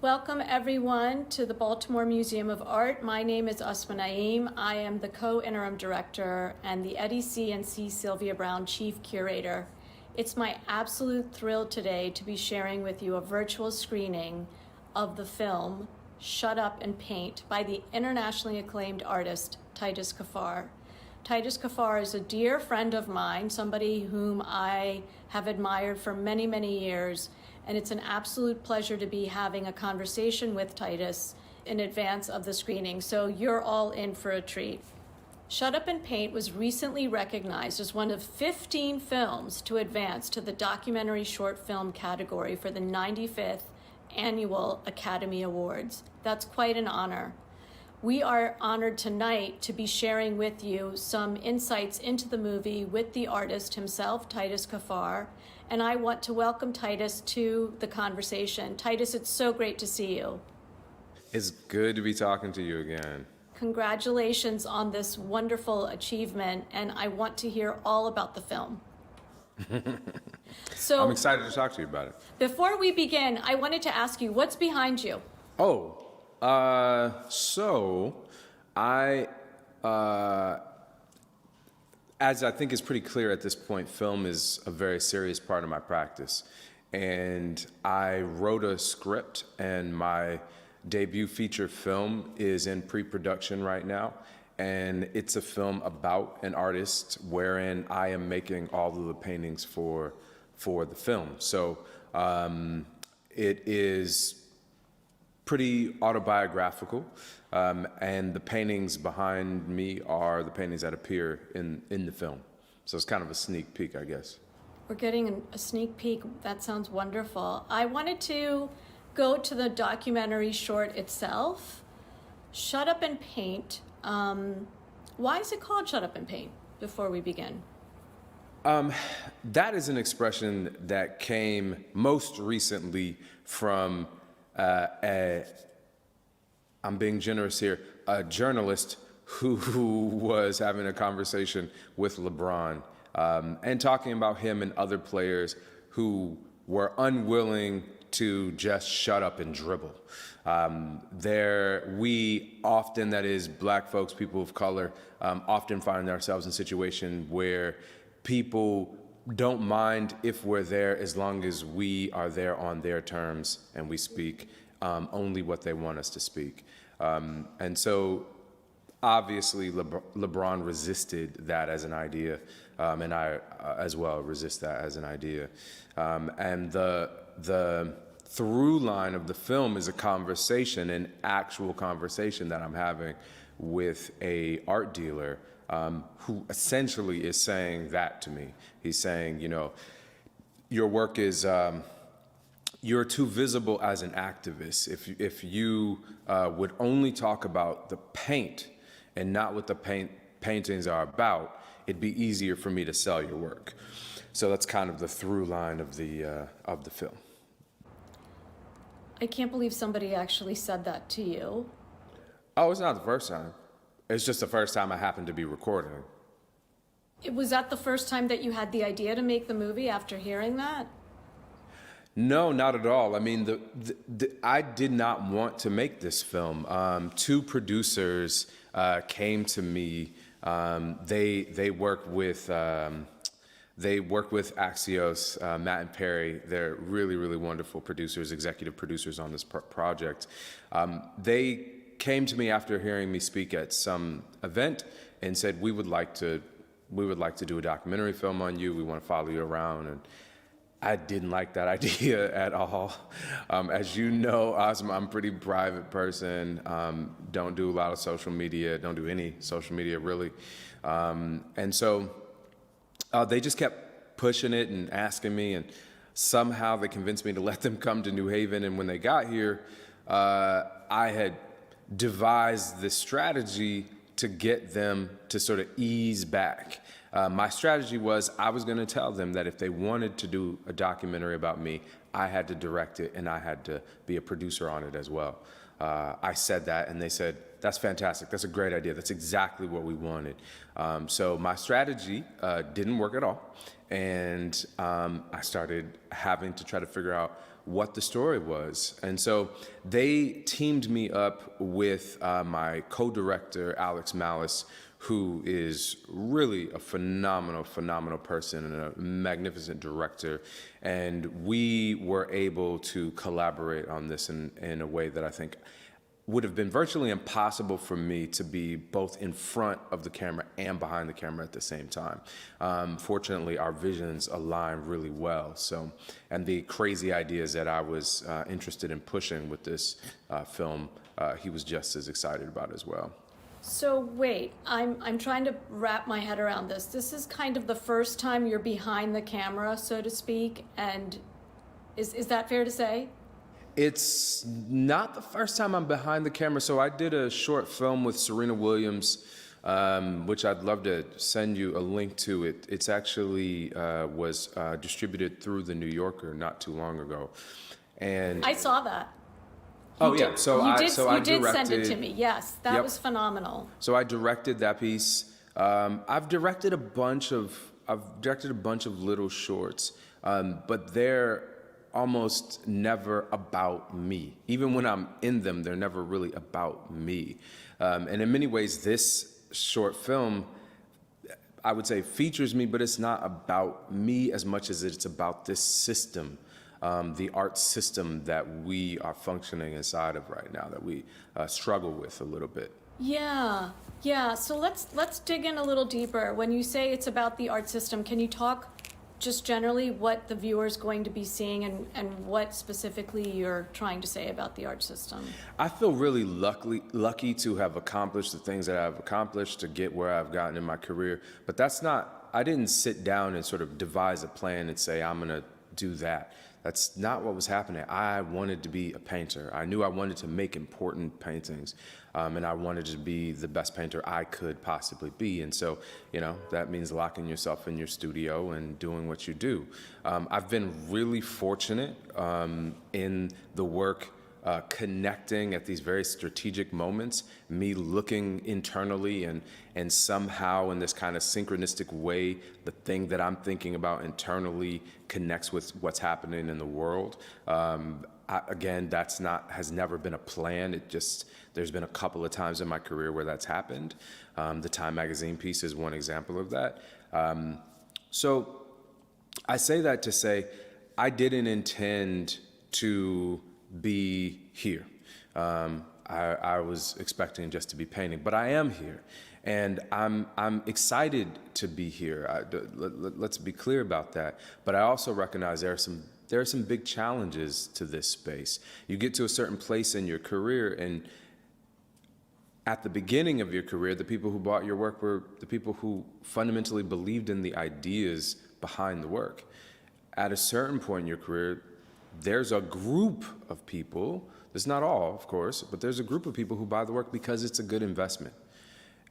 Welcome everyone to the Baltimore Museum of Art. My name is Asma Naeem. I am the co-interim director and the Eddie C. and C. Sylvia Brown Chief Curator. It's my absolute thrill today to be sharing with you a virtual screening of the film Shut Up and Paint by the internationally acclaimed artist Titus Kaphar. Titus Kaphar is a dear friend of mine, somebody whom I have admired for many, many years, and it's an absolute pleasure to be having a conversation with Titus in advance of the screening, so you're all in for a treat. Shut Up and Paint was recently recognized as one of 15 films to advance to the documentary short film category for the 95th Annual Academy Awards. That's quite an honor. We are honored tonight to be sharing with you some insights into the movie with the artist himself, Titus Kaphar, and I want to welcome Titus to the conversation. Titus, it's so great to see you. It's good to be talking to you again. Congratulations on this wonderful achievement, and I want to hear all about the film. So, I'm excited to talk to you about it. Before we begin, I wanted to ask you, what's behind you? As I think is pretty clear at this point, film is a very serious part of my practice. And I wrote a script, and my debut feature film is in pre-production right now. And it's a film about an artist wherein I am making all of the paintings for the film. So it is pretty autobiographical, and the paintings behind me are the paintings that appear in the film. So it's kind of a sneak peek, I guess. We're getting a sneak peek. That sounds wonderful. I wanted to go to the documentary short itself, Shut Up and Paint. Why is it called Shut Up and Paint, before we begin? That is an expression that came most recently from I'm being generous here, a journalist who was having a conversation with LeBron and talking about him and other players who were unwilling to just shut up and dribble. We often, that is black folks, people of color, often find ourselves in a situation where people don't mind if we're there as long as we are there on their terms and we speak only what they want us to speak. And so obviously LeBron resisted that as an idea, and I as well resist that as an idea. And the through line of the film is a conversation, an actual conversation that I'm having with a art dealer who essentially is saying that to me. He's saying, you know, your work is, you're too visible as an activist. If you would only talk about the paint and not what the paintings are about, it'd be easier for me to sell your work. So that's kind of the through line of the film. I can't believe somebody actually said that to you. Oh, it's not the first time. It's just the first time I happened to be recording. Was that the first time that you had the idea to make the movie after hearing that? No, not at all. I mean, I did not want to make this film. Two producers came to me. They work with Axios, Matt and Perry. They're really, really wonderful producers, executive producers on this project. They came to me after hearing me speak at some event and said, we would like to do a documentary film on you. We want to follow you around. And I didn't like that idea at all. As you know, Asma, I'm a pretty private person. Don't do a lot of social media. Don't do any social media, really. And so they just kept pushing it and asking me, and somehow they convinced me to let them come to New Haven. And when they got here, I had devised this strategy to get them to sort of ease back. My strategy was I was going to tell them that if they wanted to do a documentary about me, I had to direct it and I had to be a producer on it as well. I said that and they said, that's fantastic. That's a great idea. That's exactly what we wanted. So my strategy didn't work at all. And I started having to try to figure out what the story was. And so they teamed me up with my co-director, Alex Malice, who is really a phenomenal person and a magnificent director. And we were able to collaborate on this in a way that I think would have been virtually impossible for me to be both in front of the camera and behind the camera at the same time. Fortunately, our visions align really well. So, and the crazy ideas that I was interested in pushing with this film, he was just as excited about as well. So wait, I'm trying to wrap my head around this. This is kind of the first time you're behind the camera, so to speak, and is that fair to say? It's not the first time I'm behind the camera. So I did a short film with Serena Williams, which I'd love to send you a link to. It's actually was distributed through The New Yorker not too long ago. And I saw that. Oh yeah, You did send it to me. Yes, that was phenomenal. So I directed that piece. I've directed a bunch of little shorts, but they're almost never about me. Even when I'm in them, they're never really about me. And in many ways, this short film, I would say, features me, but it's not about me as much as it's about this system. The art system that we are functioning inside of right now, that we struggle with a little bit. Yeah. So let's dig in a little deeper. When you say it's about the art system, can you talk just generally what the viewer's going to be seeing and what specifically you're trying to say about the art system? I feel really lucky to have accomplished the things that I've accomplished, to get where I've gotten in my career. But I didn't sit down and sort of devise a plan and say, I'm going to do that. That's not what was happening. I wanted to be a painter. I knew I wanted to make important paintings, and I wanted to be the best painter I could possibly be. And so, that means locking yourself in your studio and doing what you do. I've been really fortunate in the work connecting at these very strategic moments, me looking internally and somehow in this kind of synchronistic way, the thing that I'm thinking about internally connects with what's happening in the world. Again, has never been a plan. There's been a couple of times in my career where that's happened. The Time magazine piece is one example of that. So I say that to say, I didn't intend to be here. I was expecting just to be painting, but I am here, and I'm excited to be here. Let's be clear about that. But I also recognize there are some big challenges to this space. You get to a certain place in your career, and at the beginning of your career, the people who bought your work were the people who fundamentally believed in the ideas behind the work. At a certain point in your career, there's a group of people, there's not all, of course, but there's a group of people who buy the work because it's a good investment.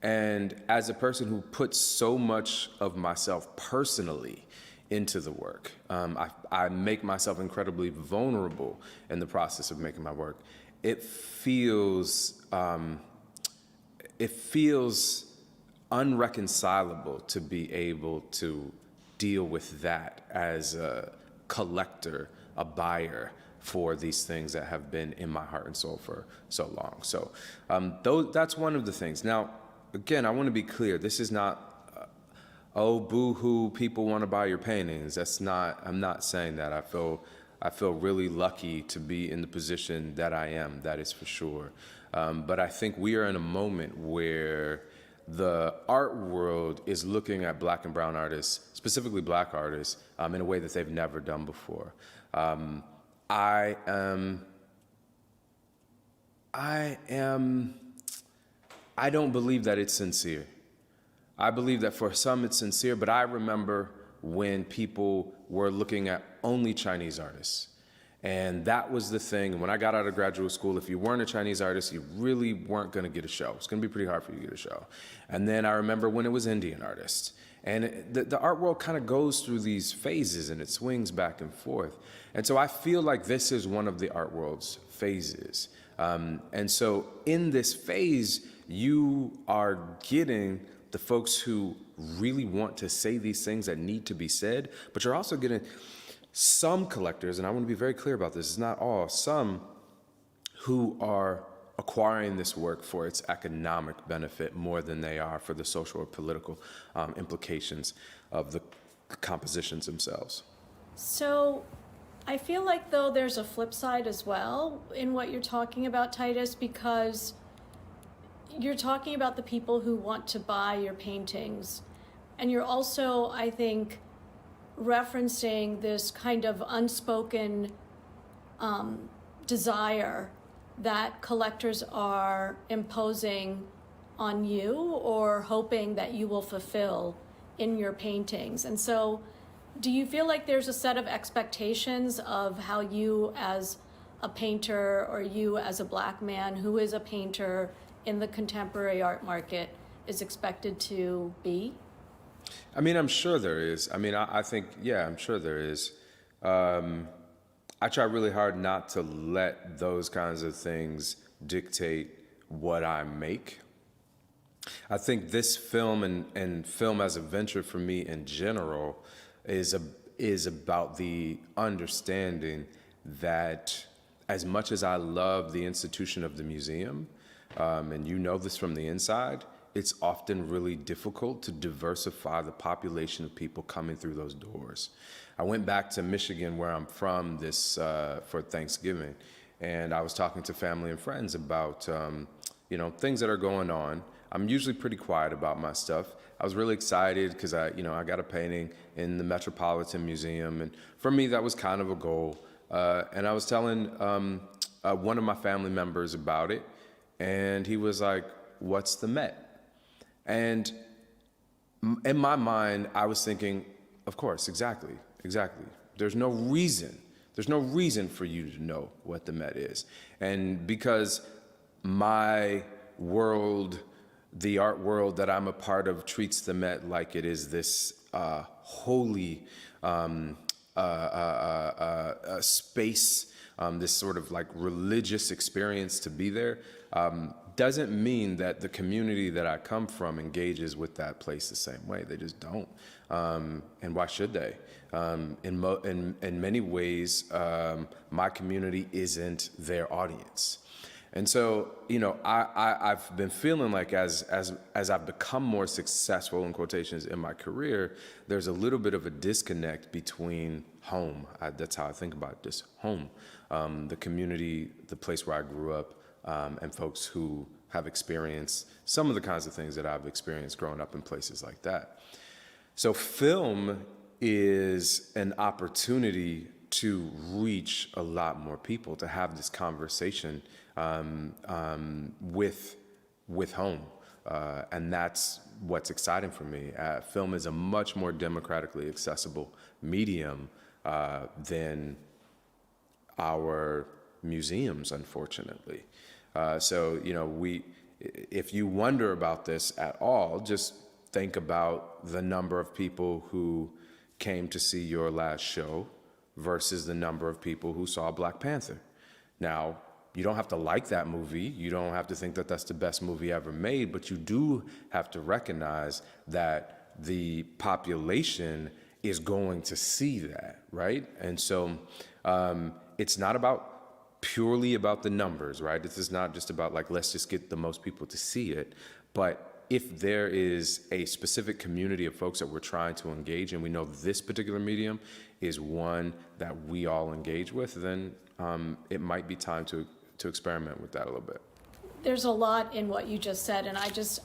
And as a person who puts so much of myself personally into the work, I make myself incredibly vulnerable in the process of making my work. It feels unreconcilable to be able to deal with that as a collector, a buyer for these things that have been in my heart and soul for so long. So that's one of the things. Now, again, I want to be clear. This is not, oh, boo-hoo, people want to buy your paintings. I'm not saying that. I feel really lucky to be in the position that I am, that is for sure. But I think we are in a moment where the art world is looking at Black and brown artists, specifically Black artists, in a way that they've never done before. I don't believe that it's sincere. I believe that for some it's sincere, but I remember when people were looking at only Chinese artists. And that was the thing. When I got out of graduate school, if you weren't a Chinese artist, you really weren't going to get a show. It's going to be pretty hard for you to get a show. And then I remember when it was Indian artists. And the art world kind of goes through these phases, and it swings back and forth. And so I feel like this is one of the art world's phases. And so in this phase, you are getting the folks who really want to say these things that need to be said, but you're also getting some collectors, and I want to be very clear about this, it's not all, some who are acquiring this work for its economic benefit more than they are for the social or political implications of the compositions themselves. So I feel like, though, there's a flip side as well in what you're talking about, Titus, because you're talking about the people who want to buy your paintings. And you're also, I think, referencing this kind of unspoken desire that collectors are imposing on you or hoping that you will fulfill in your paintings. And so do you feel like there's a set of expectations of how you as a painter or you as a Black man who is a painter in the contemporary art market is expected to be? I mean, I'm sure there is. I mean, I think, yeah, I'm sure there is. I try really hard not to let those kinds of things dictate what I make. I think this film and film as a venture for me in general is about the understanding that as much as I love the institution of the museum, and you know this from the inside, it's often really difficult to diversify the population of people coming through those doors. I went back to Michigan, where I'm from, for Thanksgiving, and I was talking to family and friends about things that are going on. I'm usually pretty quiet about my stuff. I was really excited because I got a painting in the Metropolitan Museum, and for me that was kind of a goal. And I was telling one of my family members about it, and he was like, "What's the Met?" And in my mind, I was thinking, of course, exactly. There's no reason for you to know what the Met is. And because my world, the art world that I'm a part of, treats the Met like it is this holy space, this sort of like religious experience to be there, doesn't mean that the community that I come from engages with that place the same way. They just don't. And why should they? In many ways, my community isn't their audience. And so, I've been feeling like as I've become more successful, in quotations, in my career, there's a little bit of a disconnect between home. That's how I think about this, home, the community, the place where I grew up, and folks who have experienced some of the kinds of things that I've experienced growing up in places like that. So film is an opportunity to reach a lot more people, to have this conversation with home. And that's what's exciting for me. Film is a much more democratically accessible medium than our museums, unfortunately. So, if you wonder about this at all, just think about the number of people who came to see your last show versus the number of people who saw Black Panther. Now, you don't have to like that movie. You don't have to think that that's the best movie ever made, but you do have to recognize that the population is going to see that, right? And so it's not purely about the numbers, right? This is not just about like, let's just get the most people to see it. But if there is a specific community of folks that we're trying to engage, and we know this particular medium is one that we all engage with, then it might be time to experiment with that a little bit. There's a lot in what you just said, and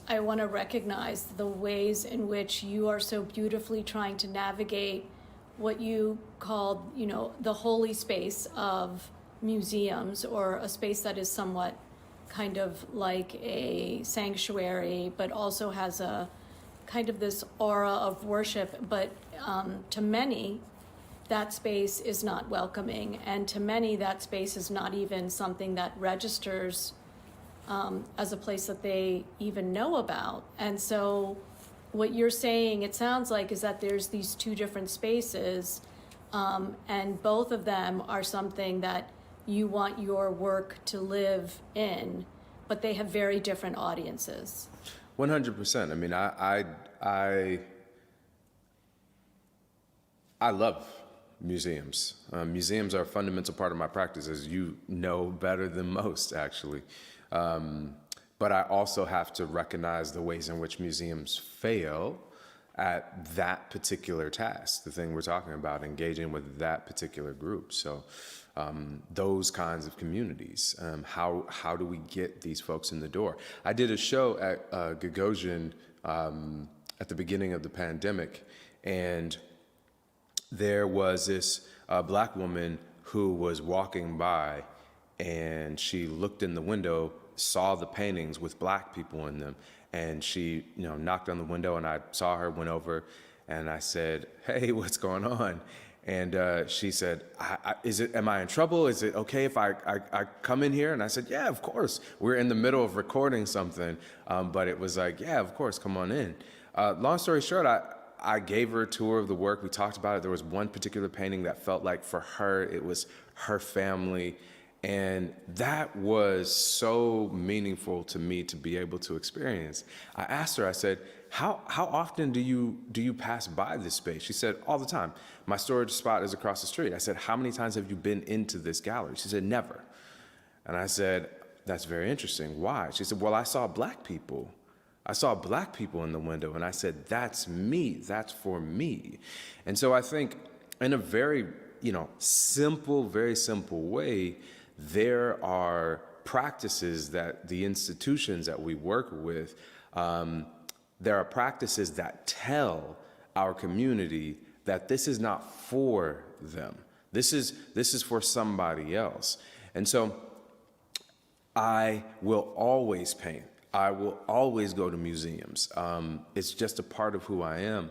I want to recognize the ways in which you are so beautifully trying to navigate what you called, the holy space of museums, or a space that is somewhat kind of like a sanctuary, but also has a kind of this aura of worship. But to many, that space is not welcoming, and to many, that space is not even something that registers as a place that they even know about. And so what you're saying, it sounds like, is that there's these two different spaces, and both of them are something that you want your work to live in, but they have very different audiences. 100%. I mean, I love museums. Museums are a fundamental part of my practice, as you know better than most, actually. But I also have to recognize the ways in which museums fail at that particular task, the thing we're talking about, engaging with that particular group. So those kinds of communities, how do we get these folks in the door? I did a show at Gagosian at the beginning of the pandemic, and there was this black woman who was walking by, and she looked in the window, saw the paintings with black people in them, and she, knocked on the window, and I saw her, went over, and I said, "Hey, what's going on?" And she said, am I in trouble? Is it okay if I come in here? And I said, yeah, of course. We're in the middle of recording something, but it was like, yeah, of course, come on in. Long story short, I gave her a tour of the work. We talked about it. There was one particular painting that felt like for her, it was her family. And that was so meaningful to me to be able to experience. I asked her, I said, how often do you pass by this space? She said, all the time. My storage spot is across the street. I said, how many times have you been into this gallery? She said, never. And I said, that's very interesting. Why? She said, well, I saw black people. I saw black people in the window, and I said, that's me, that's for me. And so I think in a very, very simple way, there are practices that the institutions that we work with, there are practices that tell our community that this is not for them. This is for somebody else. And so I will always paint. I will always go to museums. It's just a part of who I am,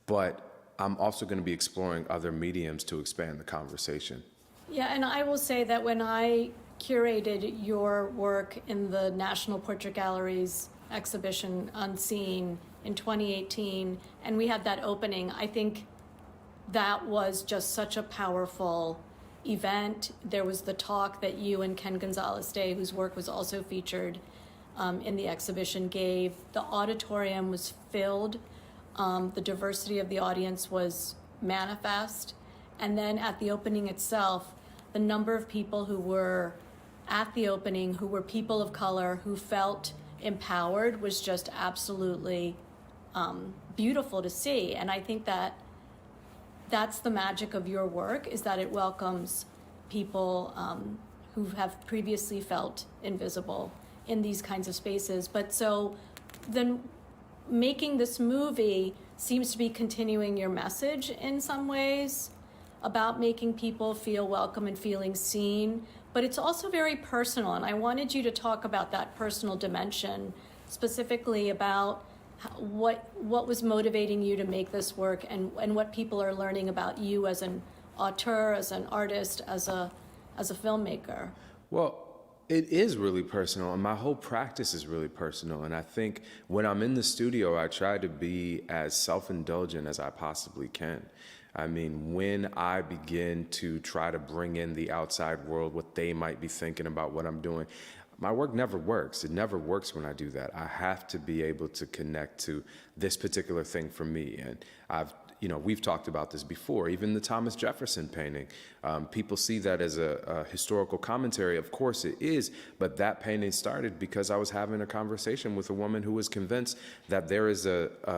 but I'm also going to be exploring other mediums to expand the conversation. Yeah, and I will say that when I curated your work in the National Portrait Gallery's exhibition Unseen in 2018, and we had that opening, I think that was just such a powerful event. There was the talk that you and Ken Gonzalez-Day, whose work was also featured in the exhibition, gave. The auditorium was filled. The diversity of the audience was manifest. And then at the opening itself, the number of people who were at the opening, who were people of color, who felt empowered, was just absolutely beautiful to see. And I think that that's the magic of your work, is that it welcomes people who have previously felt invisible in these kinds of spaces. But so then making this movie seems to be continuing your message in some ways about making people feel welcome and feeling seen, but it's also very personal. And I wanted you to talk about that personal dimension, specifically about what was motivating you to make this work, and what people are learning about you as an auteur, as an artist, as a filmmaker. Well, it is really personal, and my whole practice is really personal. And I think when I'm in the studio, I try to be as self-indulgent as I possibly can. I mean, when I begin to try to bring in the outside world, what they might be thinking about what I'm doing, my work never works. It never works when I do that. I have to be able to connect to this particular thing for me. And we've talked about this before, even the Thomas Jefferson painting. People see that as a historical commentary. Of course it is, but that painting started because I was having a conversation with a woman who was convinced that there is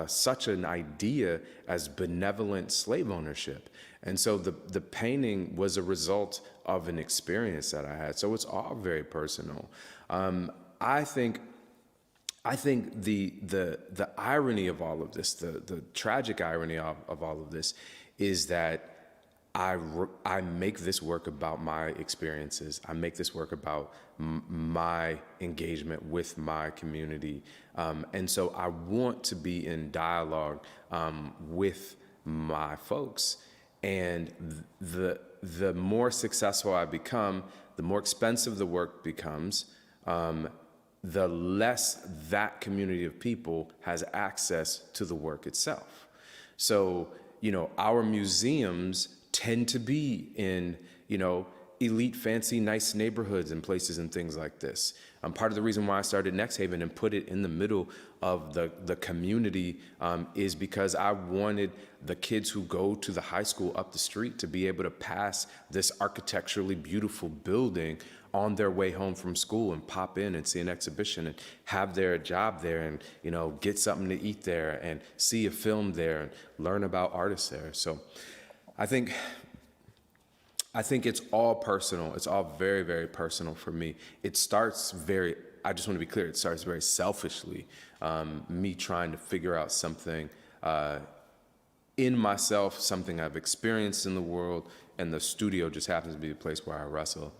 such an idea as benevolent slave ownership. And so the painting was a result of an experience that I had. So it's all very personal. I think the irony of all of this, the tragic irony of all of this, is that I make this work about my experiences. I make this work about my engagement with my community. And so I want to be in dialogue with my folks. And the more successful I become, the more expensive the work becomes, the less that community of people has access to the work itself. So, our museums tend to be in, elite, fancy, nice neighborhoods and places and things like this. Part of the reason why I started Next Haven and put it in the middle of the community is because I wanted the kids who go to the high school up the street to be able to pass this architecturally beautiful building on their way home from school and pop in and see an exhibition and have their job there and, you know, get something to eat there and see a film there and learn about artists there. So I think it's all personal. It's all very, very personal for me. It starts I just want to be clear, it starts very selfishly, me trying to figure out something in myself, something I've experienced in the world, and the studio just happens to be the place where I wrestle.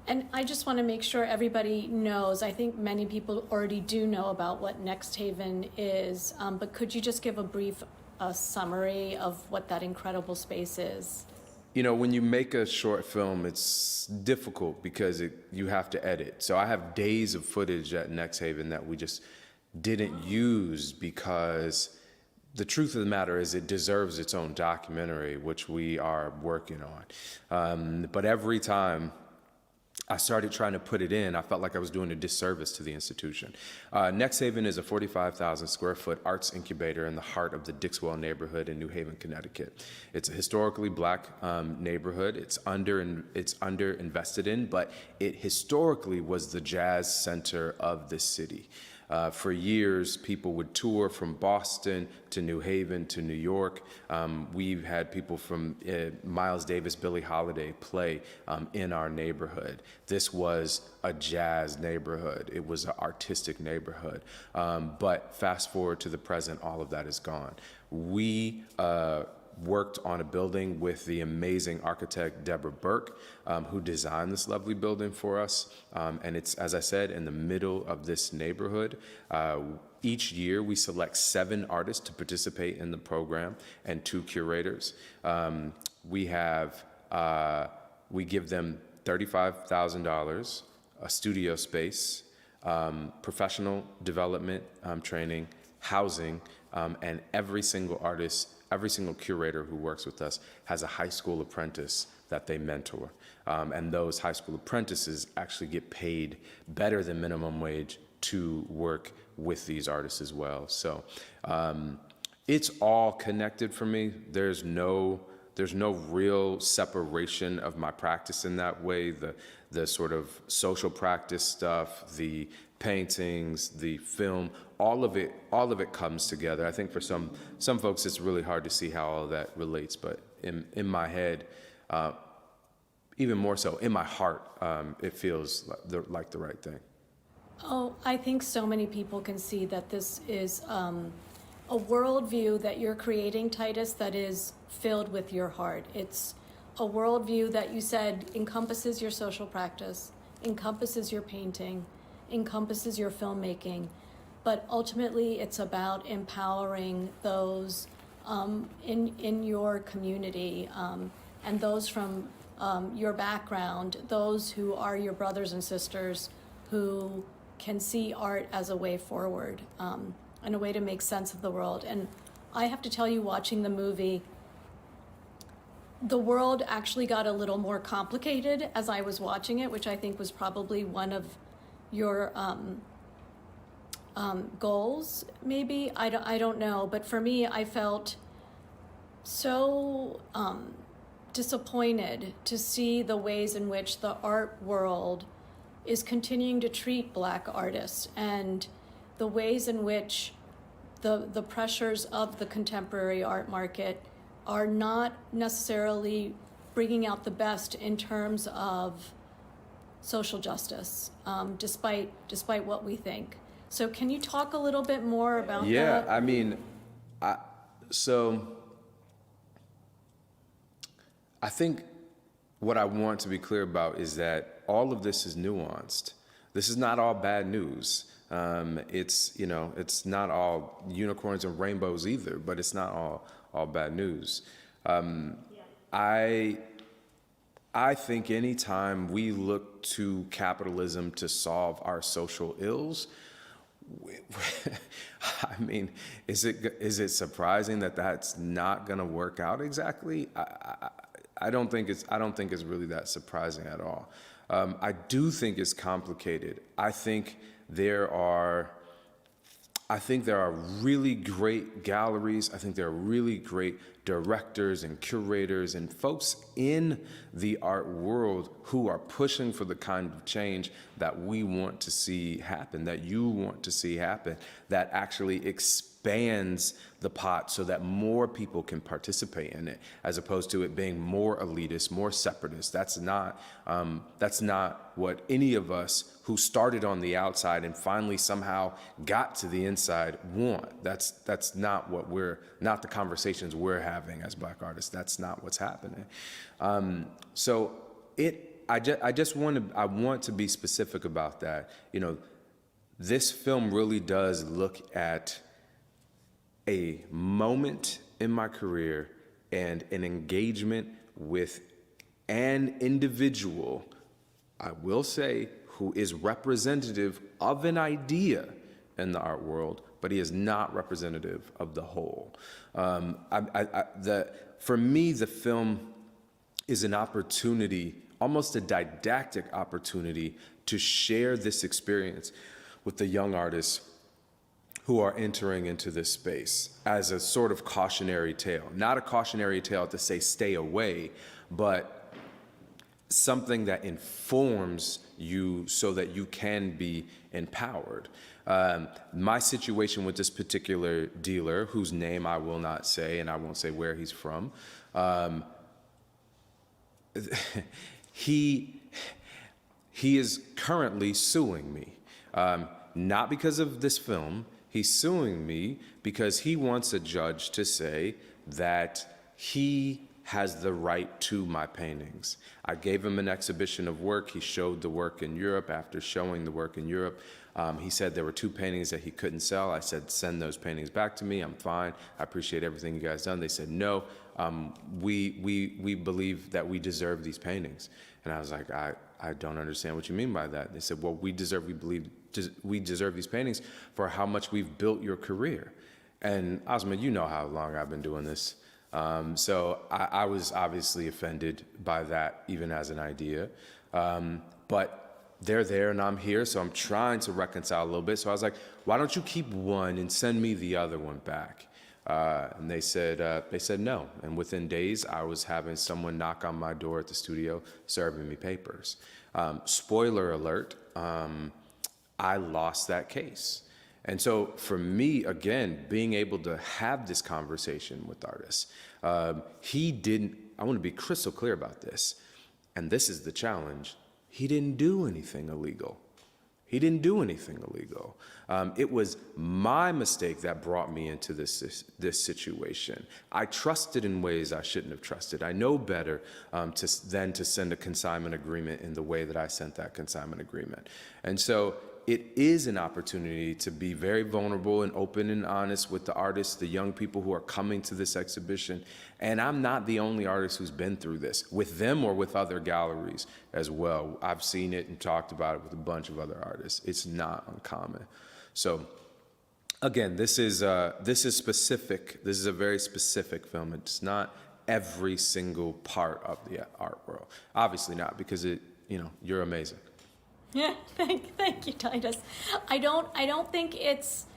And I just want to make sure everybody knows, I think many people already do know about what Next Haven is, but could you just give a brief summary of what that incredible space is? You know, when you make a short film, it's difficult because you have to edit. So I have days of footage at Next Haven that we just didn't use because the truth of the matter is it deserves its own documentary, which we are working on. But every time I started trying to put it in, I felt like I was doing a disservice to the institution. Next Haven is a 45,000 square foot arts incubator in the heart of the Dixwell neighborhood in New Haven, Connecticut. It's a historically black neighborhood. It's under invested in, but it historically was the jazz center of the city. For years, people would tour from Boston to New Haven to New York. We've had people from Miles Davis, Billie Holiday play in our neighborhood. This was a jazz neighborhood. It was an artistic neighborhood. But fast forward to the present, all of that is gone. We worked on a building with the amazing architect Deborah Burke, who designed this lovely building for us. And it's, as I said, in the middle of this neighborhood. Each year we select 7 artists to participate in the program and 2 curators. We give them $35,000, a studio space, professional development training, housing, and every single curator who works with us has a high school apprentice that they mentor. And those high school apprentices actually get paid better than minimum wage to work with these artists as well. So it's all connected for me. There's no real separation of my practice in that way. The sort of social practice stuff, the paintings, the film, all of it comes together. I think for some folks it's really hard to see how all of that relates, but in my head, even more so in my heart, it feels like the right thing. Oh, I think so many people can see that this is a worldview that you're creating, Titus, that is filled with your heart. It's a worldview that you said encompasses your social practice, encompasses your painting, encompasses your filmmaking, but ultimately it's about empowering those in your community and those from your background, those who are your brothers and sisters who can see art as a way forward and a way to make sense of the world. And I have to tell you, watching the movie, the world actually got a little more complicated as I was watching it, which I think was probably one of your goals, maybe. I don't know. But for me, I felt so disappointed to see the ways in which the art world is continuing to treat Black artists and the ways in which the pressures of the contemporary art market are not necessarily bringing out the best in terms of social justice, despite what we think. So can you talk a little bit more about that? Yeah, I mean, I think what I want to be clear about is that all of this is nuanced. This is not all bad news. It's not all unicorns and rainbows either, but it's not all bad news. I think anytime we look to capitalism to solve our social ills, I mean, is it surprising that that's not going to work out exactly? I don't think it's really that surprising at all. I do think it's complicated. I think there are really great galleries. I think there are really great directors and curators and folks in the art world who are pushing for the kind of change that we want to see happen, that you want to see happen, that actually expands the pot so that more people can participate in it, as opposed to it being more elitist, more separatist. That's not what any of us who started on the outside and finally somehow got to the inside want. That's not not the conversations we're having as Black artists. That's not what's happening. I want to be specific about that. This film really does look at a moment in my career and an engagement with an individual, I will say, who is representative of an idea in the art world, but he is not representative of the whole. For me, the film is an opportunity, almost a didactic opportunity, to share this experience with the young artists who are entering into this space as a sort of cautionary tale. Not a cautionary tale to say stay away, but something that informs you so that you can be empowered. My situation with this particular dealer, whose name I will not say, and I won't say where he's from, he is currently suing me. Not because of this film. He's suing me because he wants a judge to say that he has the right to my paintings. I gave him an exhibition of work. He showed the work in Europe. After showing the work in Europe, he said there were 2 paintings that he couldn't sell. I said, send those paintings back to me. I'm fine. I appreciate everything you guys done. They said, no, we believe that we deserve these paintings. And I was like, I don't understand what you mean by that. They said, well, we deserve these paintings for how much we've built your career. And Asma, you know how long I've been doing this. So I was obviously offended by that, even as an idea. But they're there and I'm here, so I'm trying to reconcile a little bit. So I was like, why don't you keep one and send me the other one back? And they said no. And within days, I was having someone knock on my door at the studio serving me papers. Spoiler alert, I lost that case. And so for me, again, being able to have this conversation with artists, I want to be crystal clear about this, and this is the challenge, he didn't do anything illegal. He didn't do anything illegal. It was my mistake that brought me into this situation. I trusted in ways I shouldn't have trusted. I know better than to send a consignment agreement in the way that I sent that consignment agreement. And so it is an opportunity to be very vulnerable and open and honest with the artists, the young people who are coming to this exhibition. And I'm not the only artist who's been through this, with them or with other galleries as well. I've seen it and talked about it with a bunch of other artists. It's not uncommon. So again, this is specific. This is a very specific film. It's not every single part of the art world. Obviously not, because you're amazing. Yeah, thank you, Titus. I don't think it's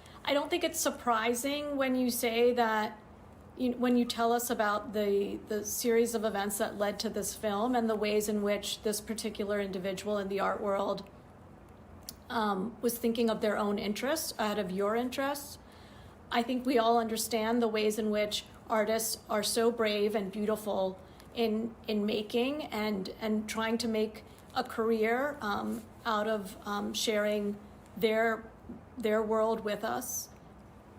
surprising when you say that, when you tell us about the series of events that led to this film and the ways in which this particular individual in the art world was thinking of their own interests ahead of your interests. I think we all understand the ways in which artists are so brave and beautiful in making and trying to make a career out of sharing their world with us.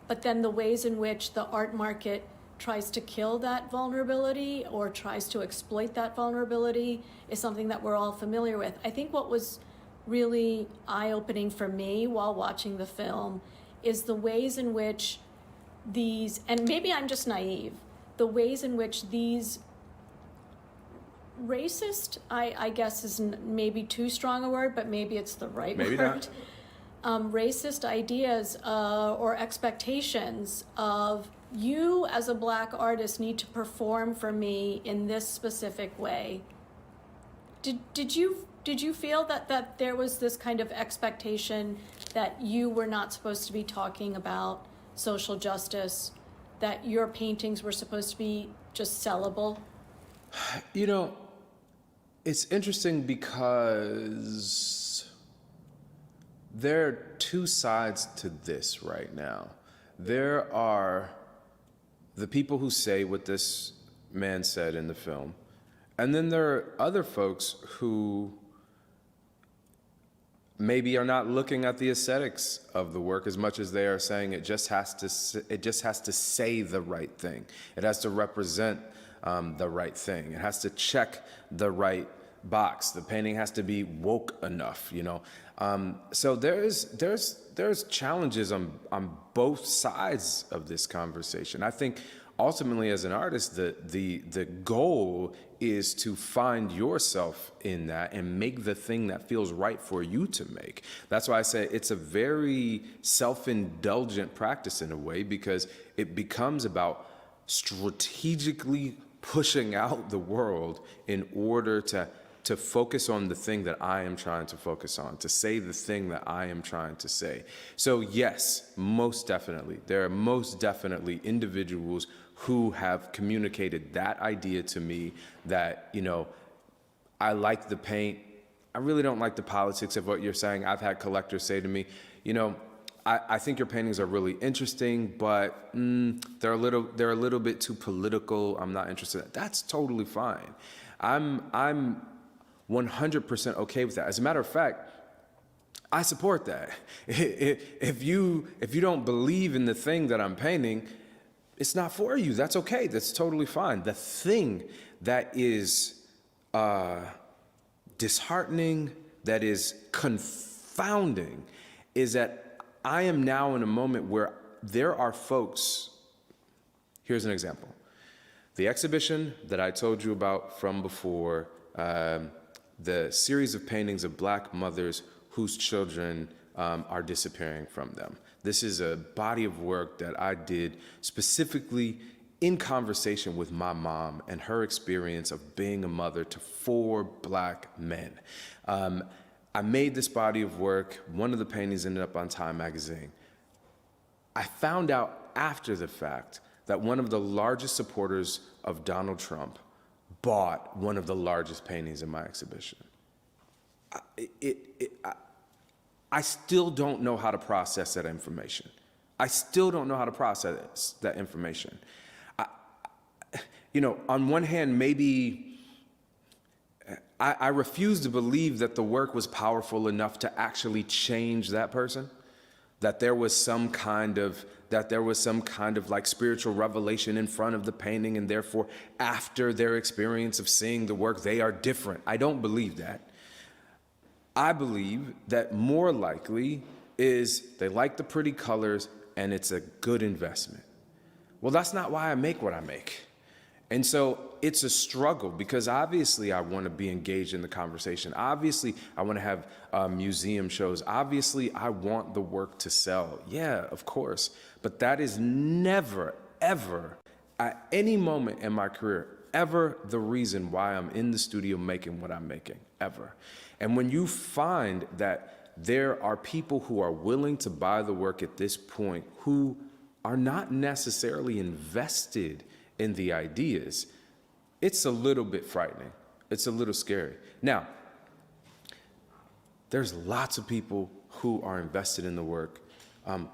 But then the ways in which the art market tries to kill that vulnerability or tries to exploit that vulnerability is something that we're all familiar with. I think what was really eye-opening for me while watching the film is the ways in which these, and maybe I'm just naive, the ways in which these racist, I guess is maybe too strong a word, but maybe it's the right maybe word. racist ideas or expectations of you as a Black artist need to perform for me in this specific way. Did you feel that there was this kind of expectation that you were not supposed to be talking about social justice, that your paintings were supposed to be just sellable? You know, it's interesting because there are two sides to this right now. There are the people who say what this man said in the film, and then there are other folks who maybe are not looking at the aesthetics of the work as much as they are saying it just has to say the right thing. It has to represent the right thing. It has to check the right box. The painting has to be woke enough, you know. So there's challenges on both sides of this conversation. I think ultimately, as an artist, the goal is to find yourself in that and make the thing that feels right for you to make. That's why I say it's a very self-indulgent practice in a way, because it becomes about strategically pushing out the world in order to focus on the thing that I am trying to focus on, to say the thing that I am trying to say. So yes, most definitely, there are most definitely individuals who have communicated that idea to me that, you know, I like the paint. I really don't like the politics of what you're saying. I've had collectors say to me, you know, I think your paintings are really interesting, but they're a little bit too political. I'm not interested. That's totally fine. I'm 100% okay with that. As a matter of fact, I support that. If you don't believe in the thing that I'm painting, it's not for you. That's okay. That's totally fine. The thing that is disheartening, that is confounding, is that I am now in a moment where there are folks. Here's an example. The exhibition that I told you about from before, the series of paintings of Black mothers whose children are disappearing from them. This is a body of work that I did specifically in conversation with my mom and her experience of being a mother to 4 Black men. I made this body of work. One of the paintings ended up on Time magazine. I found out after the fact that one of the largest supporters of Donald Trump bought one of the largest paintings in my exhibition. I still don't know how to process that information. I still don't know how to process that information. You know, on one hand, maybe I refuse to believe that the work was powerful enough to actually change that person, that there was some kind of like spiritual revelation in front of the painting, and therefore after their experience of seeing the work, they are different. I don't believe that. I believe that more likely is they like the pretty colors and it's a good investment. Well, that's not why I make what I make. And so it's a struggle, because obviously I want to be engaged in the conversation. Obviously I want to have museum shows. Obviously I want the work to sell. Yeah, of course. But that is never, ever, at any moment in my career, ever the reason why I'm in the studio making what I'm making, ever. And when you find that there are people who are willing to buy the work at this point who are not necessarily invested in the ideas, it's a little bit frightening. It's a little scary. Now, there's lots of people who are invested in the work,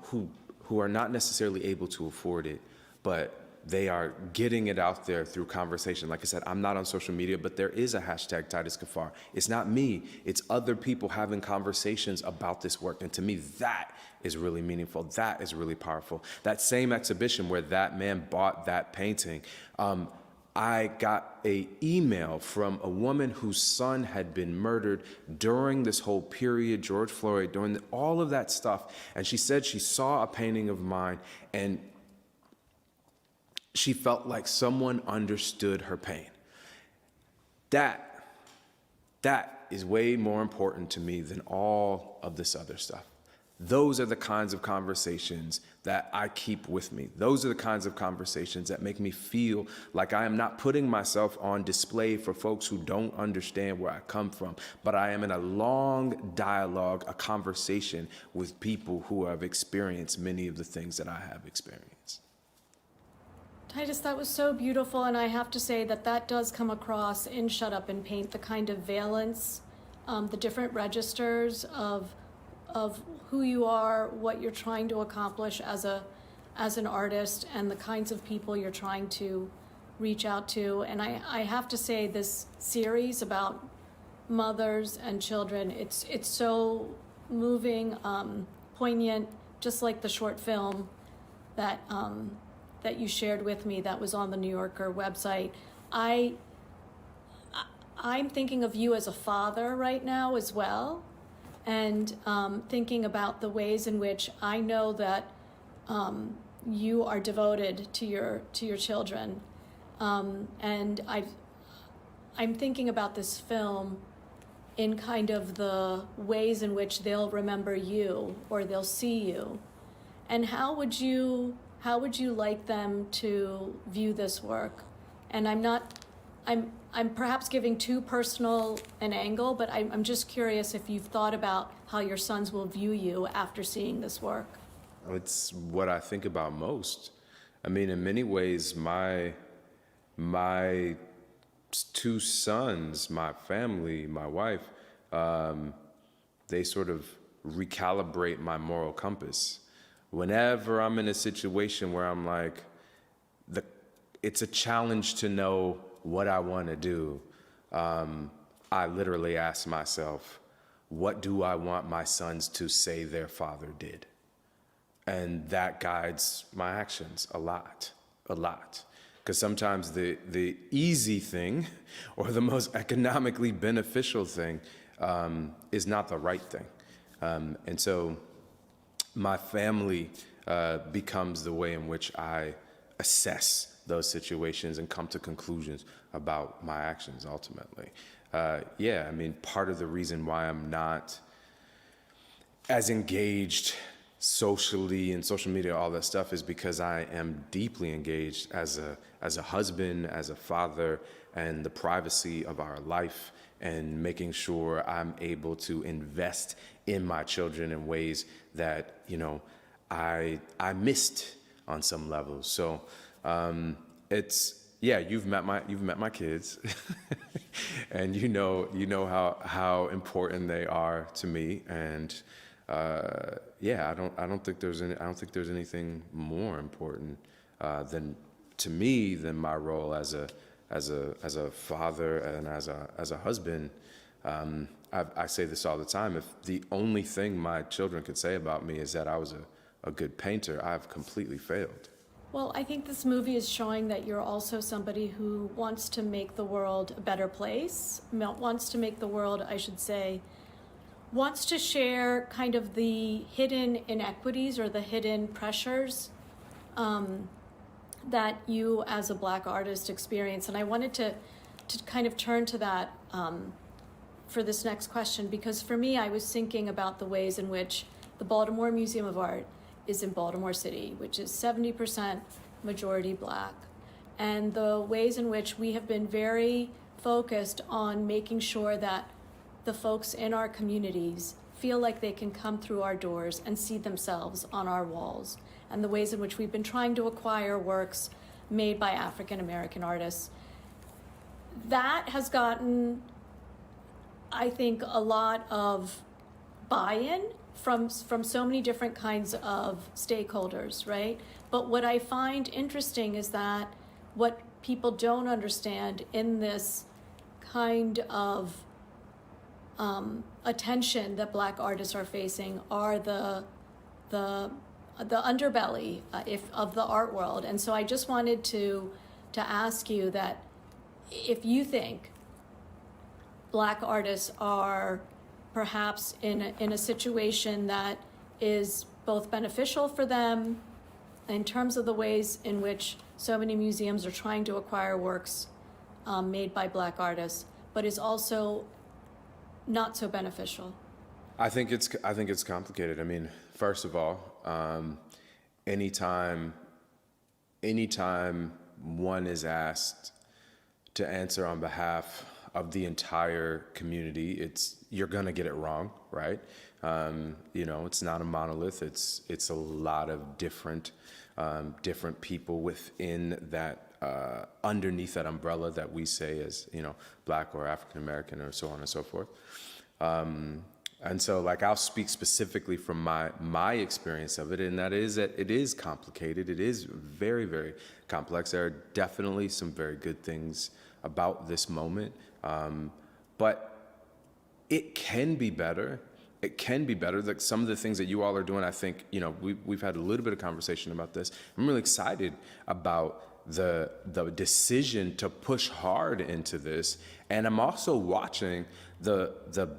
who are not necessarily able to afford it, but they are getting it out there through conversation. Like I said, I'm not on social media, but there is a hashtag Titus Kaphar. It's not me, it's other people having conversations about this work. And to me, that is really meaningful. That is really powerful. That same exhibition where that man bought that painting, I got an email from a woman whose son had been murdered during this whole period, George Floyd, during all of that stuff. And she said she saw a painting of mine and she felt like someone understood her pain. That is way more important to me than all of this other stuff. Those are the kinds of conversations that I keep with me. Those are the kinds of conversations that make me feel like I am not putting myself on display for folks who don't understand where I come from, but I am in a long dialogue, a conversation with people who have experienced many of the things that I have experienced. Titus, that was so beautiful, and I have to say that that does come across in Shut Up and Paint, the kind of valence, the different registers of who you are, what you're trying to accomplish as an artist, and the kinds of people you're trying to reach out to. And I have to say, this series about mothers and children, it's so moving, poignant, just like the short film that you shared with me that was on the New Yorker website. I'm thinking of you as a father right now as well, and thinking about the ways in which I know that you are devoted to your children, and I'm thinking about this film in kind of the ways in which they'll remember you or they'll see you, and how would you like them to view this work? And I'm perhaps giving too personal an angle, but I'm just curious if you've thought about how your sons will view you after seeing this work. It's what I think about most. I mean, in many ways, my two sons, my family, my wife, they sort of recalibrate my moral compass. Whenever I'm in a situation where I'm like, it's a challenge to know what I want to do, I literally ask myself, what do I want my sons to say their father did? And that guides my actions a lot. Because sometimes the easy thing or the most economically beneficial thing is not the right thing. And so my family becomes the way in which I assess those situations and come to conclusions about my actions ultimately. I mean, part of the reason why I'm not as engaged socially and social media, all that stuff, is because I am deeply engaged as a husband, as a father, and the privacy of our life, and making sure I'm able to invest in my children in ways that, you know, I missed on some levels. So you've met my kids, and you know how important they are to me, and I don't think there's anything more important than my role as a father and as a husband. I say this all the time. If the only thing my children could say about me is that I was a good painter, I've completely failed. Well, I think this movie is showing that you're also somebody who wants to make the world a better place, wants to make the world, I should say, wants to share kind of the hidden inequities or the hidden pressures that you as a Black artist experience. And I wanted to kind of turn to that for this next question, because for me, I was thinking about the ways in which the Baltimore Museum of Art is in Baltimore City, which is 70% majority Black, and the ways in which we have been very focused on making sure that the folks in our communities feel like they can come through our doors and see themselves on our walls, and the ways in which we've been trying to acquire works made by African American artists. That has gotten, I think, a lot of buy-in from so many different kinds of stakeholders, right? But what I find interesting is that what people don't understand in this kind of attention that Black artists are facing are the underbelly of the art world. And so I just wanted to ask you that if you think Black artists are perhaps in a situation that is both beneficial for them in terms of the ways in which so many museums are trying to acquire works made by Black artists, but is also not so beneficial. I think it's complicated. I mean, first of all. Anytime one is asked to answer on behalf of the entire community, you're gonna get it wrong, right? It's not a monolith. It's a lot of different people within that, underneath that umbrella that we say as, Black or African American or so on and so forth. And so, I'll speak specifically from my experience of it, and that is that it is complicated. It is very, very complex. There are definitely some very good things about this moment, but it can be better. It can be better. Like some of the things that you all are doing, I think, we've had a little bit of conversation about this. I'm really excited about the decision to push hard into this, and I'm also watching the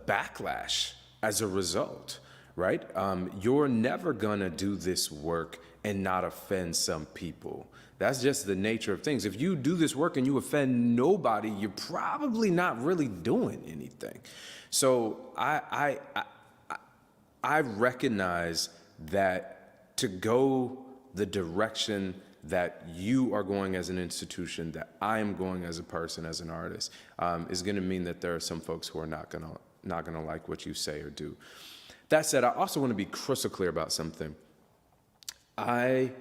backlash as a result, right? You're never gonna do this work and not offend some people. That's just the nature of things. If you do this work and you offend nobody, you're probably not really doing anything. So I recognize that to go the direction that you are going as an institution, that I am going as a person, as an artist, is gonna mean that there are some folks who are not gonna like what you say or do. That said, I also want to be crystal clear about something. I'm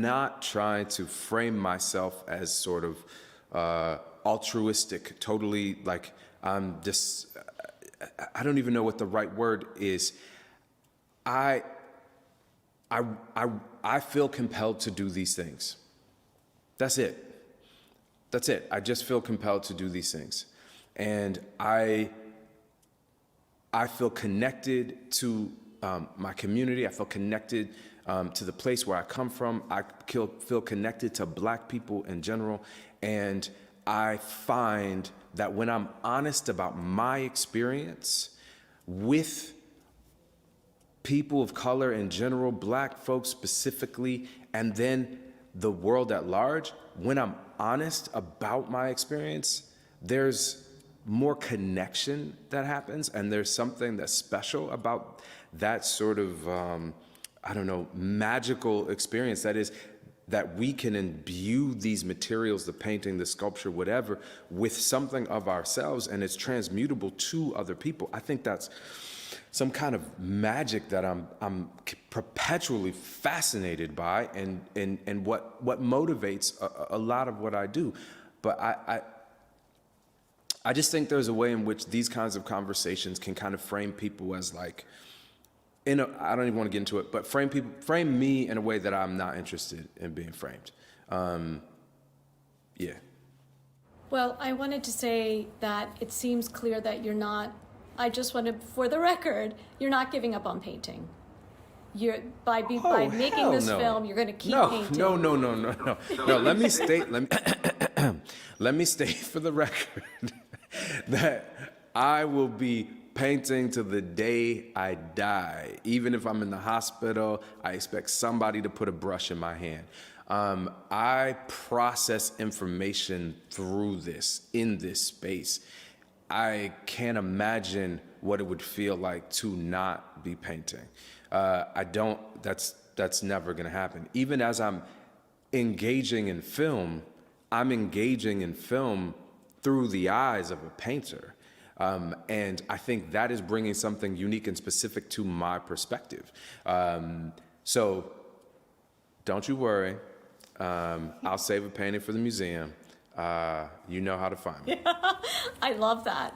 not trying to frame myself as sort of altruistic, totally I'm just, I don't even know what the right word is. I feel compelled to do these things. That's it. I just feel compelled to do these things. And I feel connected to my community. I feel connected to the place where I come from. I feel connected to Black people in general. And I find that when I'm honest about my experience with people of color in general, Black folks specifically, and then the world at large, when I'm honest about my experience, there's more connection that happens, and there's something that's special about that sort of, magical experience that we can imbue these materials, the painting, the sculpture, whatever, with something of ourselves, and it's transmutable to other people. I think that's some kind of magic that I'm perpetually fascinated by, and what motivates a lot of what I do. But I just think there's a way in which these kinds of conversations can kind of frame people as I don't even want to get into it, but frame me in a way that I'm not interested in being framed. Yeah. Well, I wanted to say that it seems clear that you're not, I just wanted, for the record, you're not giving up on painting. By making this film, you're going to keep painting. No. No, let me state for the record that I will be painting to the day I die. Even if I'm in the hospital, I expect somebody to put a brush in my hand. I process information through this, in this space. I can't imagine what it would feel like to not be painting. That's never gonna happen. Even as I'm engaging in film, I'm engaging in film through the eyes of a painter. And I think that is bringing something unique and specific to my perspective. So don't you worry. I'll save a painting for the museum. You know how to find me. I love that.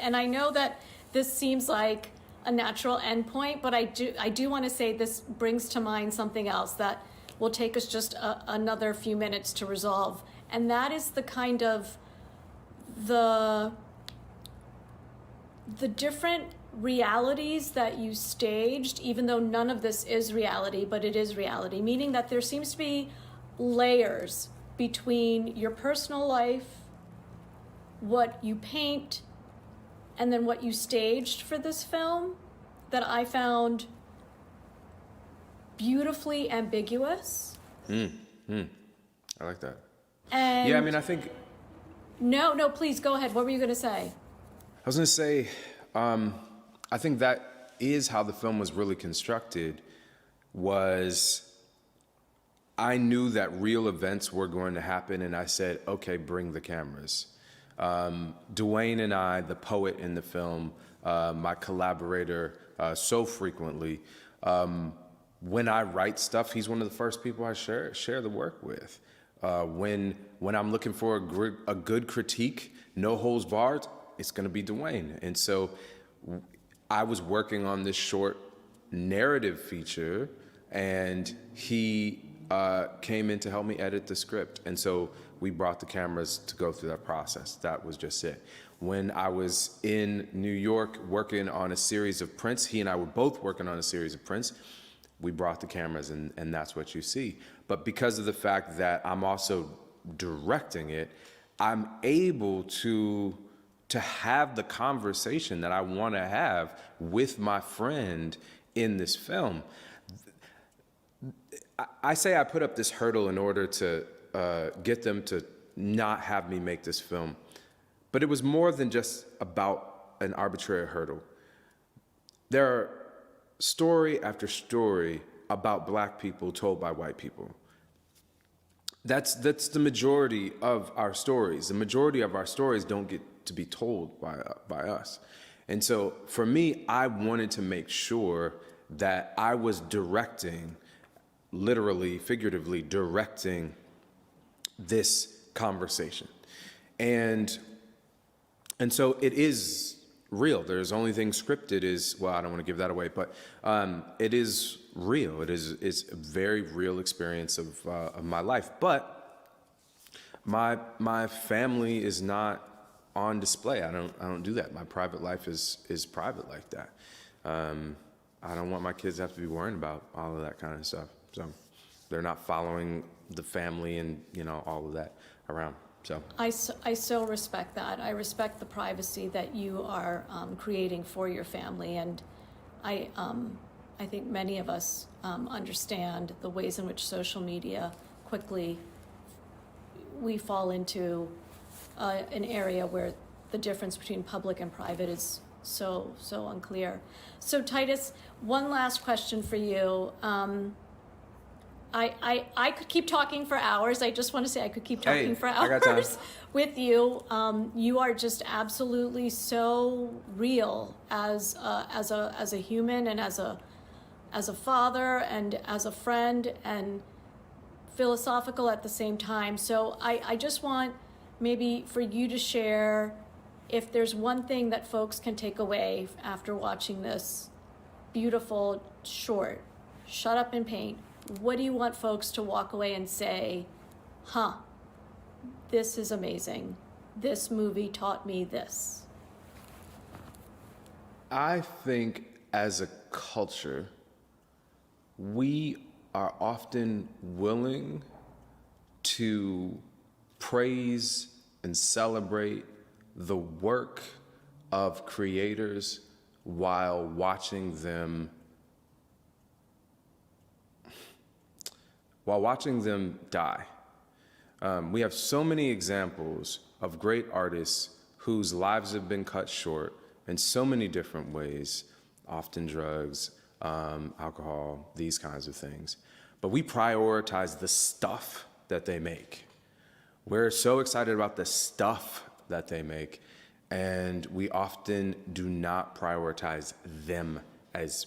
And I know that this seems like a natural endpoint, but I do want to say this brings to mind something else that will take us just another few minutes to resolve. And that is the kind of the different realities that you staged, even though none of this is reality, but it is reality, meaning that there seems to be layers between your personal life, what you paint, and then what you staged for this film that I found beautifully ambiguous. I like that. And yeah, I mean, I think... No, please, go ahead. What were you going to say? I was going to say, I think that is how the film was really constructed. Was I knew that real events were going to happen, and I said, okay, bring the cameras. Dwayne and I, the poet in the film, my collaborator so frequently, when I write stuff, he's one of the first people I share the work with. When I'm looking for a good critique, no holds barred, it's gonna be Dwayne. And so I was working on this short narrative feature, and he came in to help me edit the script. And so we brought the cameras to go through that process. That was just it. When I was in New York working on a series of prints, he and I were both working on a series of prints, we brought the cameras, and that's what you see. But because of the fact that I'm also directing it, I'm able to have the conversation that I want to have with my friend in this film. I say I put up this hurdle in order to get them to not have me make this film. But it was more than just about an arbitrary hurdle. There are story after story about Black people told by white people. That's the majority of our stories. The majority of our stories don't get to be told by us. And so for me, I wanted to make sure that I was directing, literally, figuratively directing this conversation. And so it is real. There's only thing scripted is, well, I don't want to give that away, but it is real. It's a very real experience of my life. But my family is not on display. I don't do that. My private life is private like that. I don't want my kids to have to be worrying about all of that kind of stuff. So they're not following the family and, all of that around. So I so respect that. I respect the privacy that you are creating for your family, and I think many of us understand the ways in which social media quickly we fall into an area where the difference between public and private is so unclear. So Titus, one last question for you. I could keep talking for hours. I just want to say I could keep talking for I got time. hours with you. You are just absolutely so real as a human, and as a father, and as a friend, and philosophical at the same time. So I just want maybe for you to share, if there's one thing that folks can take away after watching this beautiful short, Shut Up and Paint. What do you want folks to walk away and say, this is amazing. This movie taught me this? I think as a culture, we are often willing to praise and celebrate the work of creators while watching them die. We have so many examples of great artists whose lives have been cut short in so many different ways, often drugs, alcohol, these kinds of things. But we prioritize the stuff that they make. We're so excited about the stuff that they make, and we often do not prioritize them as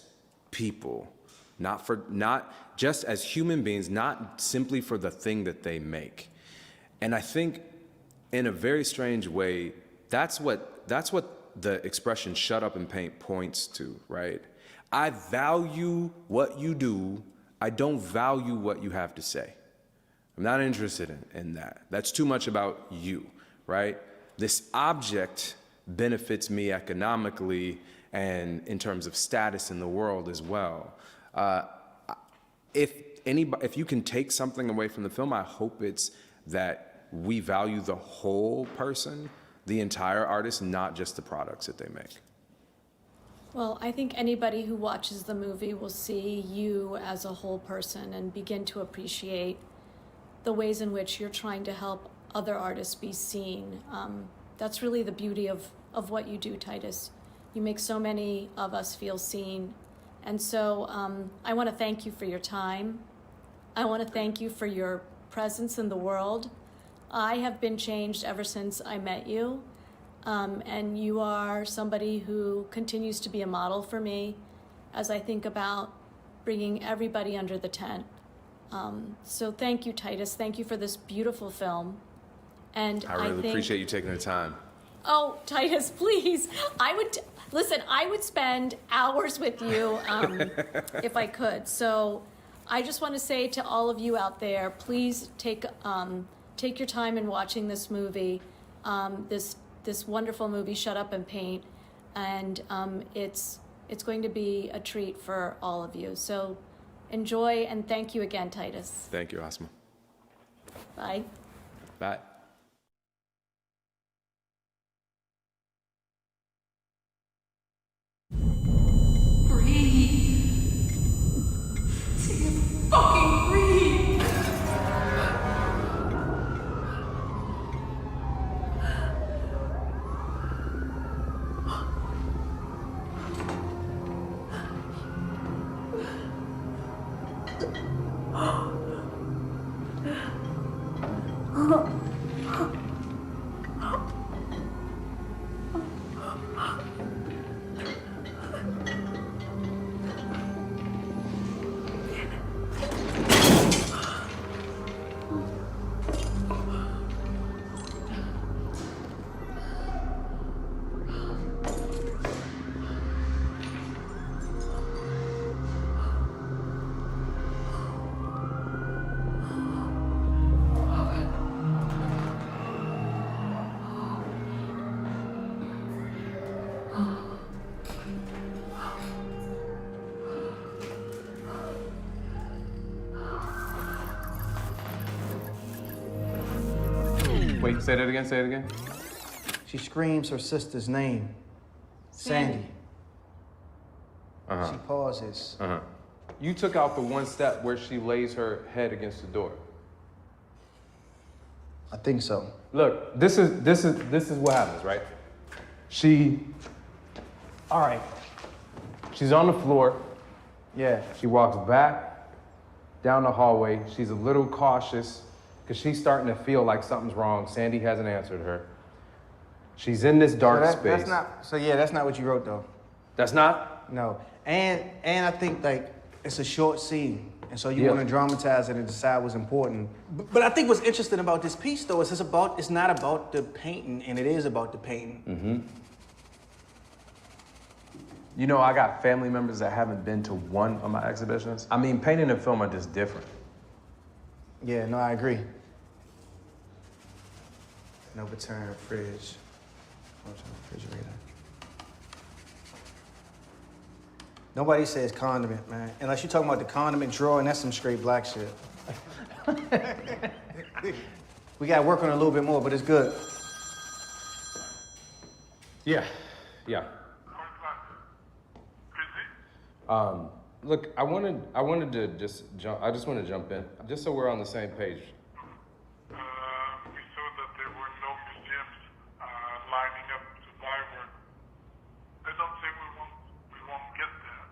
people. Not just as human beings, not simply for the thing that they make. And I think in a very strange way, that's what the expression "shut up and paint" points to, right? I value what you do. I don't value what you have to say. I'm not interested in that. That's too much about you, right? This object benefits me economically and in terms of status in the world as well. If you can take something away from the film, I hope it's that we value the whole person, the entire artist, not just the products that they make. Well, I think anybody who watches the movie will see you as a whole person and begin to appreciate the ways in which you're trying to help other artists be seen. That's really the beauty of what you do, Titus. You make so many of us feel seen. And so I want to thank you for your time. I want to thank you for your presence in the world. I have been changed ever since I met you. And you are somebody who continues to be a model for me as I think about bringing everybody under the tent. So thank you, Titus. Thank you for this beautiful film. And I really appreciate you taking the time. Oh, Titus, please. I would spend hours with you if I could. So I just want to say to all of you out there, please take your time in watching this movie, this wonderful movie, Shut Up and Paint. And it's going to be a treat for all of you. So enjoy, and thank you again, Titus. Thank you, Asma. Bye. Bye. Breathe. Take a fucking breathe. Wait, say that again, say it again. She screams her sister's name, Sandy. She pauses. You took out the one step where she lays her head against the door. I think so. Look, this is what happens, right? All right. She's on the floor. Yeah. She walks back down the hallway. She's a little cautious because she's starting to feel like something's wrong. Sandy hasn't answered her. She's in this dark space. That's not what you wrote though. That's not? No. And I think like it's a short scene. And so you want to dramatize it and decide what's important. But I think what's interesting about this piece though is it's not about the painting, and it is about the painting. Mm-hmm. You know, I got family members that haven't been to one of my exhibitions. I mean, painting and film are just different. Yeah, no, I agree. No return fridge. Refrigerator. Nobody says condiment, man. Unless you're talking about the condiment drawer, and that's some straight black shit. We gotta work on it a little bit more, but it's good. Yeah. Look, I wanted to just jump. I just want to jump in, just so we're on the same page. We saw that there were no museums lining up to buy work. I don't say we won't get there,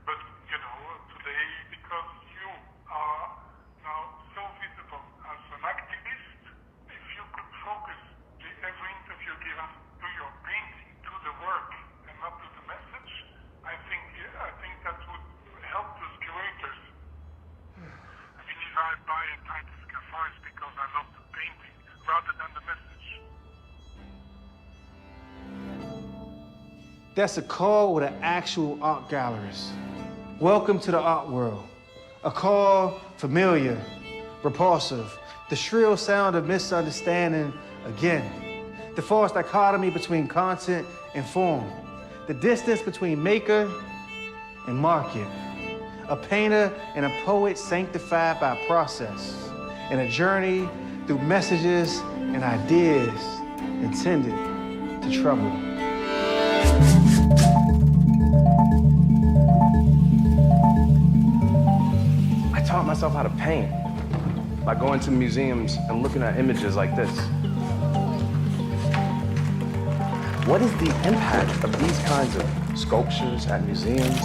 but you know, today because you are now so visible as an activist, if you could focus every interview given to your painting, to the work, and not to the message, I think that would help those curators. I mean, if I buy a Titus Kaphar, it's because I love the painting rather than the message. That's a call with an actual art gallerist. Welcome to the art world. A call familiar, repulsive, the shrill sound of misunderstanding again. The false dichotomy between content and form. The distance between maker and market. A painter and a poet sanctified by process. And a journey through messages and ideas intended to trouble. I taught myself how to paint by going to museums and looking at images like this. what is the impact of these kinds of sculptures at museums?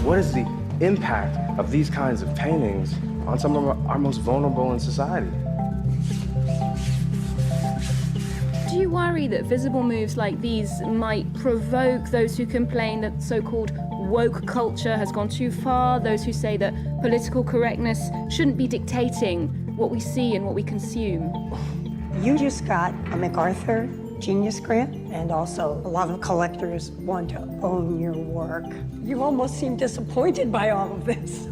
What is the impact of these kinds of paintings on some of our most vulnerable in society? Do you worry that visible moves like these might provoke those who complain that so-called woke culture has gone too far, those who say that political correctness shouldn't be dictating what we see and what we consume? You just got a MacArthur Genius Grant, and also a lot of collectors want to own your work. You almost seem disappointed by all of this.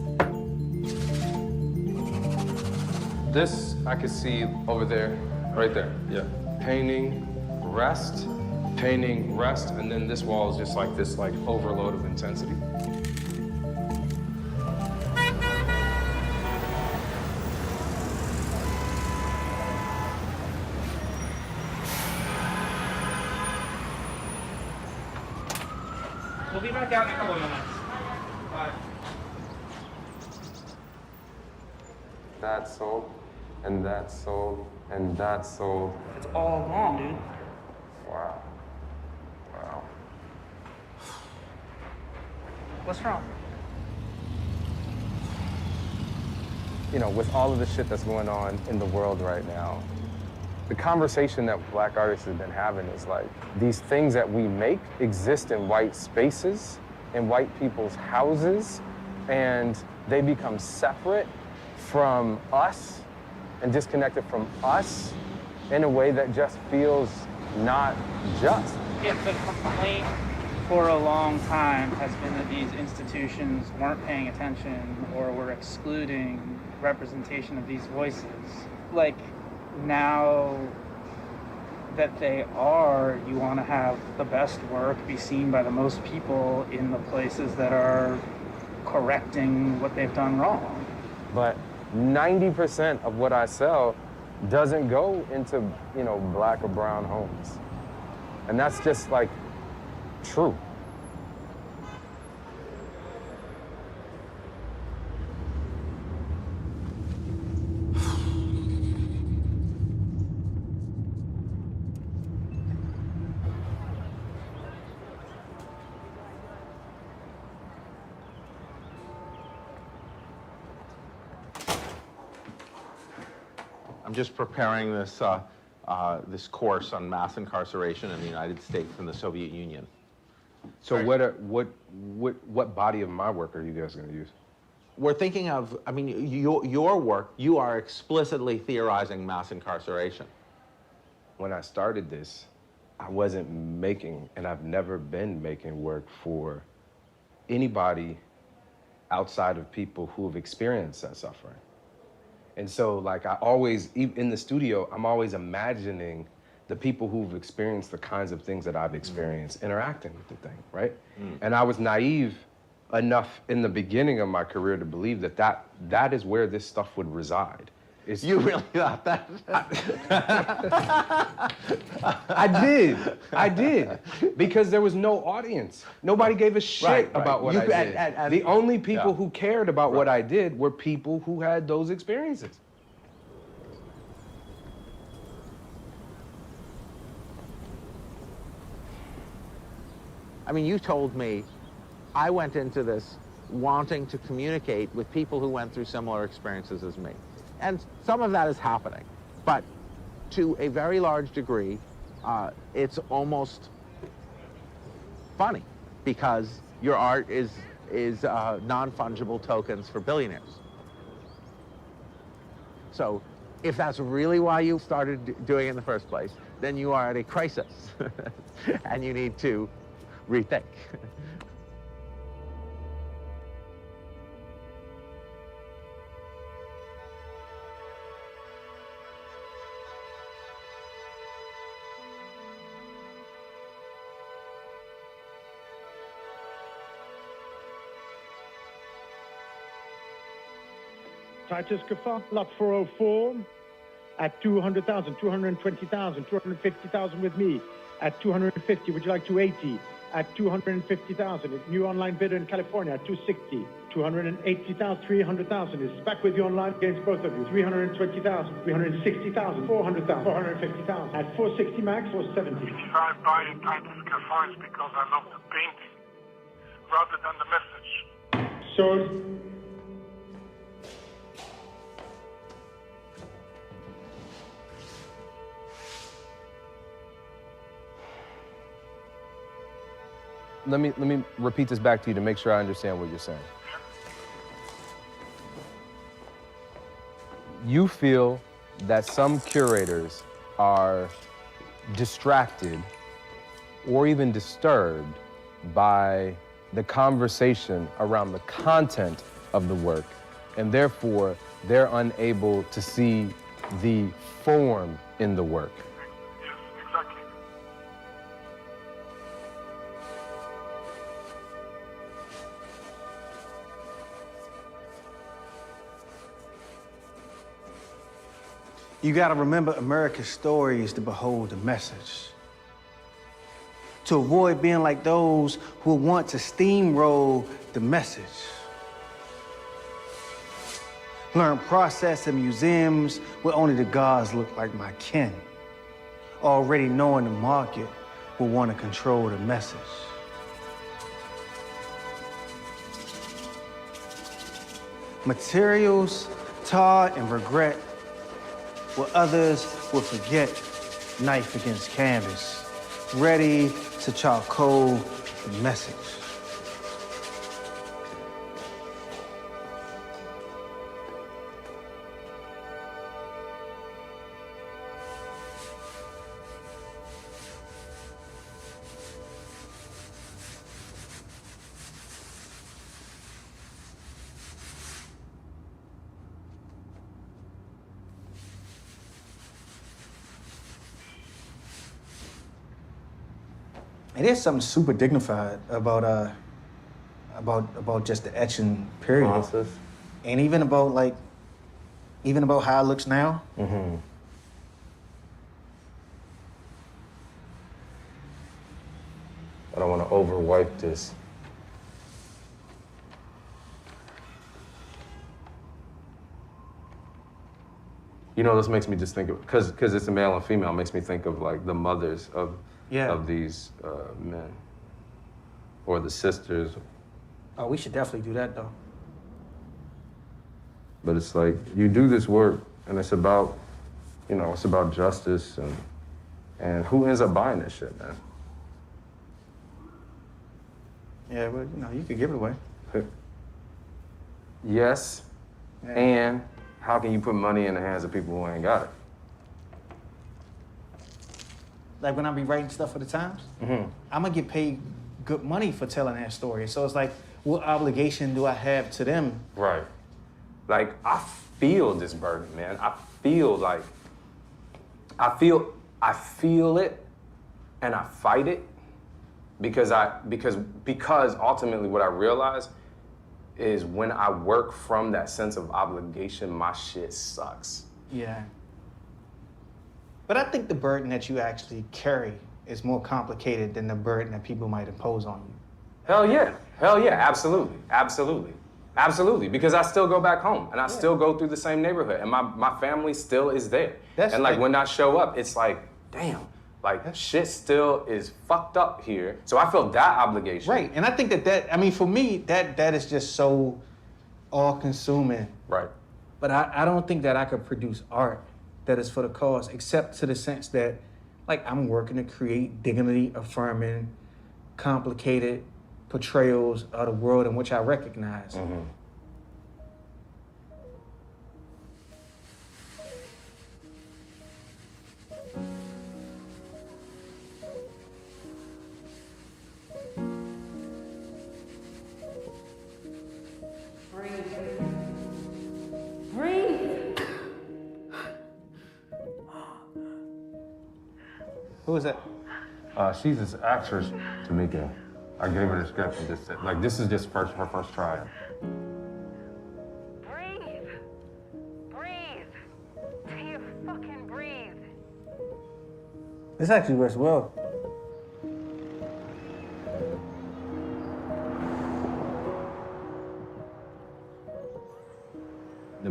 This I could see over there, right there. Yeah. Painting, rest, and then this wall is just like this overload of intensity. We'll be back out in a couple of minutes. Bye. That sold, and that sold, and that sold. It's all gone, dude. Wow. Wow. What's wrong? You know, with all of the shit that's going on in the world right now, the conversation that Black artists have been having is like, these things that we make exist in white spaces, in white people's houses, and they become separate from us and disconnected from us in a way that just feels not just. Yeah, the complaint for a long time has been that these institutions weren't paying attention or were excluding representation of these voices. Like, now that they are, you want to have the best work be seen by the most people in the places that are correcting what they've done wrong. But 90% of what I sell doesn't go into, you know, Black or brown homes. And that's just like true. I'm just preparing this, this course on mass incarceration in the United States and the Soviet Union. So what body of my work are you guys gonna use? We're thinking of, I mean, your work, you are explicitly theorizing mass incarceration. When I started this, I wasn't making, and I've never been making work for anybody outside of people who have experienced that suffering. And so, like, I always, in the studio, I'm always imagining the people who've experienced the kinds of things that I've experienced interacting with the thing, right? And I was naive enough in the beginning of my career to believe that that is where this stuff would reside. You really thought that? I did. Because there was no audience. Nobody gave a shit about what I did. The only people who cared about what I did were people who had those experiences. I mean, you told me, I went into this wanting to communicate with people who went through similar experiences as me. And some of that is happening, but to a very large degree, it's almost funny because your art is non-fungible tokens for billionaires. So if that's really why you started doing it in the first place, then you are at a crisis and you need to rethink. Titus Kaphar, lot 404 at 200,000, 220,000, 250,000 with me at 250. Would you like 280 at 250,000? New online bidder in California at 260. 280,000, 300,000 is back with you online against both of you. 320,000, 360,000, 400,000, 450,000. At 460 max, 470. If I buy a Titus Kaphar, it's because I love the painting rather than the message. So, Let me repeat this back to you to make sure I understand what you're saying. You feel that some curators are distracted or even disturbed by the conversation around the content of the work, and therefore they're unable to see the form in the work. Yes, exactly. You gotta remember America's story is to behold the message. To avoid being like those who want to steamroll the message. Learn process in museums where only the gods look like my kin. Already knowing the market will want to control the message. Materials, tar, and regret, what others will forget, knife against canvas, ready to charcoal the message. It is something super dignified about just the etching period. Process. And even about how it looks now. Mm-hmm. I don't want to overwipe this. You know, this makes me just think of, because it's a male and female, it makes me think of like the mothers of these men, or the sisters. Oh, we should definitely do that though. But it's like, you do this work, and it's about, you know, it's about justice, and who ends up buying this shit, man? Yeah, but you know, you could give it away. Yes, and how can you put money in the hands of people who ain't got it? Like when I be writing stuff for the Times, Mm-hmm. I'm gonna get paid good money for telling that story. So it's like, what obligation do I have to them? Right. Like, I feel this burden, man. I feel like, I feel it, and I fight it, because ultimately what I realize is when I work from that sense of obligation, my shit sucks. Yeah. But I think the burden that you actually carry is more complicated than the burden that people might impose on you. Hell yeah, absolutely. Because I still go back home, and I still go through the same neighborhood, and my family still is there. And like when I show up, it's like, damn, like shit still is fucked up here. So I feel that obligation. Right, and I think that I mean, for me, that is just so all-consuming. Right. But I don't think that I could produce art that is for the cause, except to the sense that, like, I'm working to create dignity-affirming, complicated portrayals of the world in which I recognize. Mm-hmm. Who is that? She's this actress, Tamika. I gave her the script and just said, like, this is just her first try. Breathe. Do you fucking breathe? This actually works well.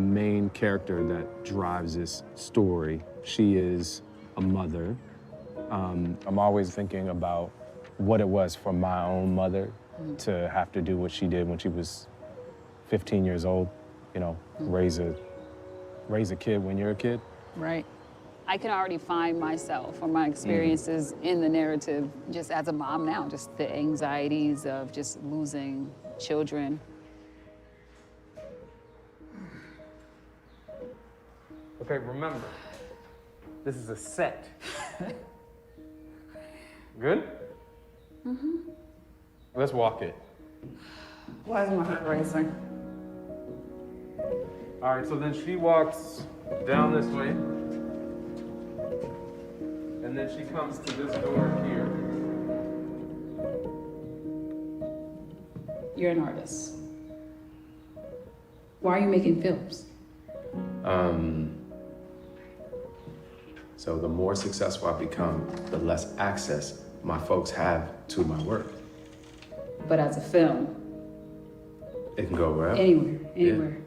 main character that drives this story. She is a mother. I'm always thinking about what it was for my own mother to have to do what she did when she was 15 years old, you know, raise a kid when you're a kid. Right. I can already find myself or my experiences in the narrative just as a mom now, just the anxieties of just losing children. Okay, remember, this is a set. Good? Mm-hmm. Let's walk it. Why is my heart racing? All right, so then she walks down this way. And then she comes to this door here. You're an artist. Why are you making films? So the more successful I become, the less access my folks have to my work. But as a film, It can go wherever. anywhere.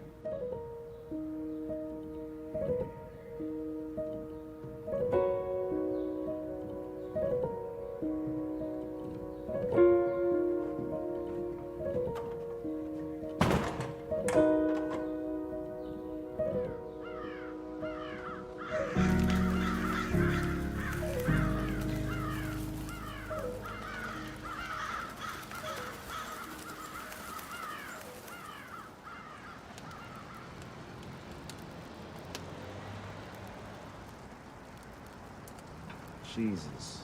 Jesus.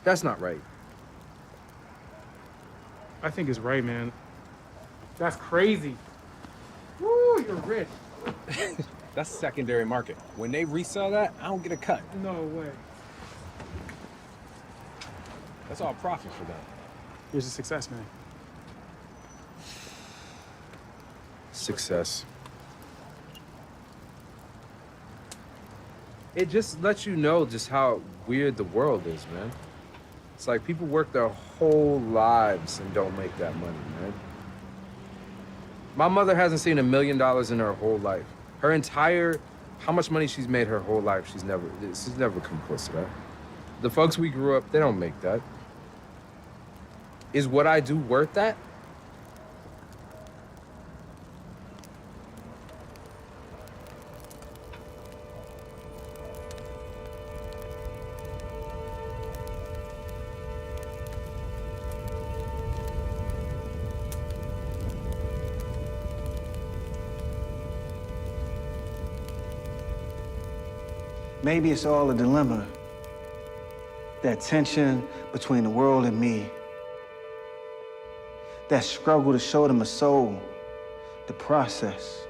That's not right. I think it's right, man. That's crazy. Woo, you're rich. That's secondary market. When they resell that, I don't get a cut. No way. That's all profit for them. Here's a success, man. Success. It just lets you know just how weird the world is, man. It's like people work their whole lives and don't make that money, man. My mother hasn't seen $1 million in her whole life. Her entire, how much money she's made her whole life, she's never come close to that. The folks we grew up, they don't make that. Is what I do worth that? Maybe it's all a dilemma. That tension between the world and me. That struggle to show them a soul, the process.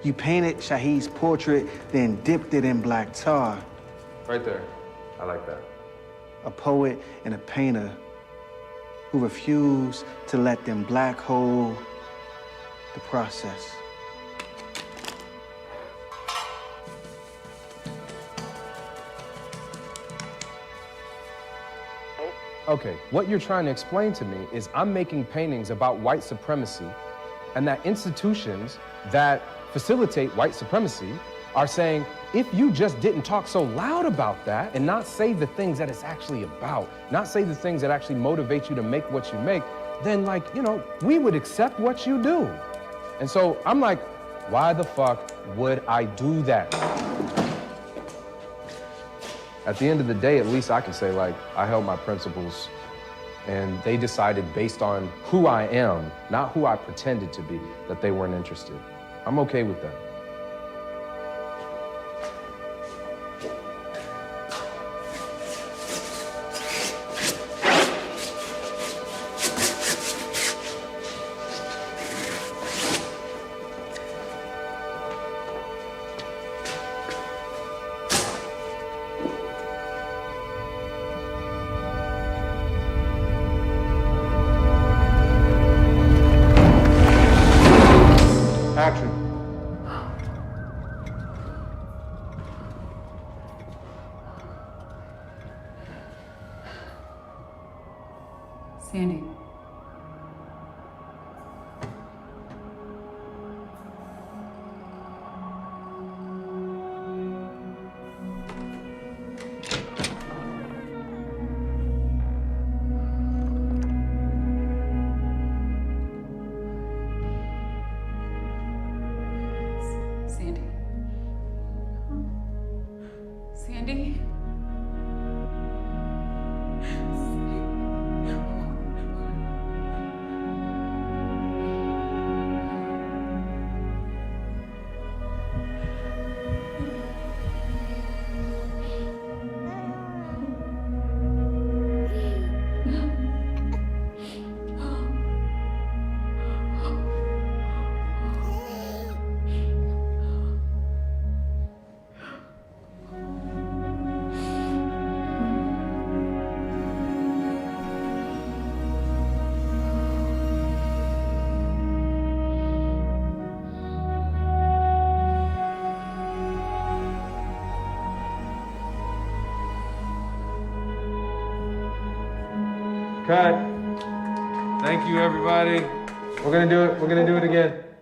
You painted Shahid's portrait, then dipped it in black tar. Right there. I like that. A poet and a painter who refuse to let them black hole the process. Okay, what you're trying to explain to me is I'm making paintings about white supremacy, and that institutions that facilitate white supremacy are saying, if you just didn't talk so loud about that and not say the things that it's actually about, not say the things that actually motivate you to make what you make, then like, you know, we would accept what you do. And so I'm like, why the fuck would I do that? At the end of the day, at least I can say, like, I held my principles and they decided based on who I am, not who I pretended to be, that they weren't interested. I'm okay with that. Action. Sandy. Sandy. Cut. Thank you, everybody. We're gonna do it. We're gonna do it again.